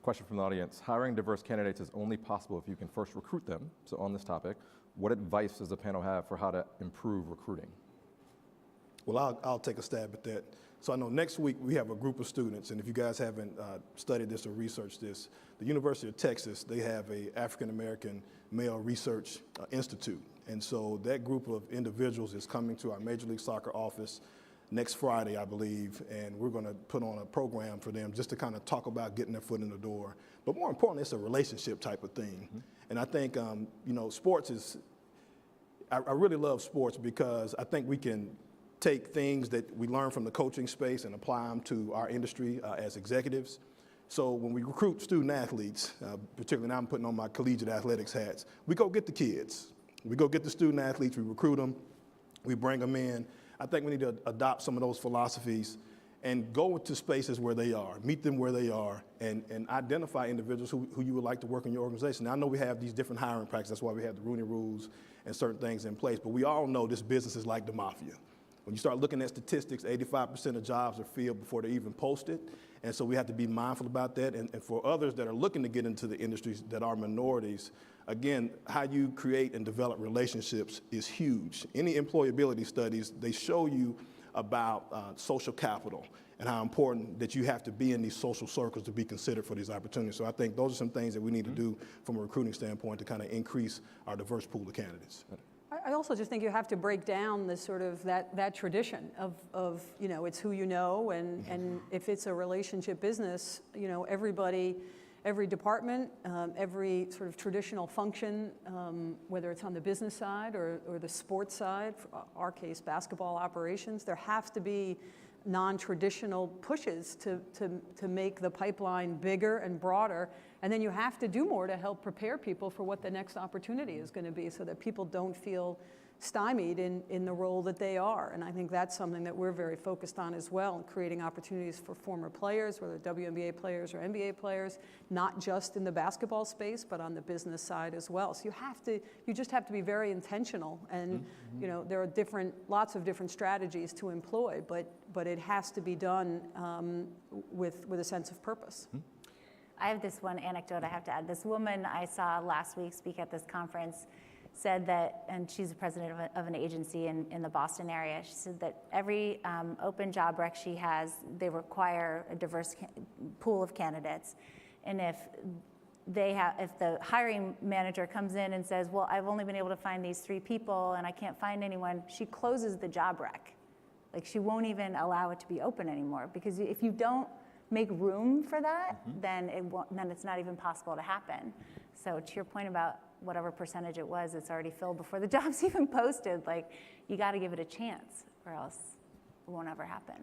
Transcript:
Question from the audience. Hiring diverse candidates is only possible if you can first recruit them. So on this topic, what advice does the panel have for how to improve recruiting? Well, I'll take a stab at that. So I know next week we have a group of students, and if you guys haven't studied this or researched this, the University of Texas, they have a African American Male Research Institute. And so that group of individuals is coming to our Major League Soccer office next Friday, I believe, and we're going to put on a program for them just to kind of talk about getting their foot in the door. But more importantly, it's a relationship type of thing. Mm-hmm. And I think, you know, sports is, I really love sports because I think we can take things that we learn from the coaching space and apply them to our industry as executives. So when we recruit student athletes, particularly now I'm putting on my collegiate athletics hats, we go get the kids. We go get the student athletes, we recruit them, we bring them in. I think we need to adopt some of those philosophies and go into spaces where they are, meet them where they are, and identify individuals who you would like to work in your organization. Now, I know we have these different hiring practices, that's why we have the Rooney rules and certain things in place, but we all know this business is like the mafia. When you start looking at statistics, 85% of jobs are filled before they're even posted, and so we have to be mindful about that. And for others that are looking to get into the industries that are minorities, again, how you create and develop relationships is huge. Any employability studies, they show you about social capital and how important that you have to be in these social circles to be considered for these opportunities. So I think those are some things that we need to do from a recruiting standpoint to kind of increase our diverse pool of candidates. I also just think you have to break down the sort of that tradition of you know, it's who you know, and if it's a relationship business, you know, everybody, every department, every sort of traditional function, whether it's on the business side or the sports side, for our case, basketball operations, there have to be non-traditional pushes to make the pipeline bigger and broader. And then you have to do more to help prepare people for what the next opportunity is going to be so that people don't feel stymied in the role that they are. And I think that's something that we're very focused on as well, creating opportunities for former players, whether WNBA players or NBA players, not just in the basketball space, but on the business side as well. So you just have to be very intentional. And you know, there are lots of different strategies to employ, but it has to be done with a sense of purpose. I have this one anecdote I have to add. This woman I saw last week speak at this conference said that, and she's the president of an agency in the Boston area, she said that every open job rec she has, they require a diverse pool of candidates. And if the hiring manager comes in and says, well, I've only been able to find these 3 people and I can't find anyone, she closes the job rec. Like, she won't even allow it to be open anymore, because if you don't make room for that, then it's not even possible to happen. So to your point about whatever percentage it was, it's already filled before the job's even posted. Like, you got to give it a chance, or else it won't ever happen.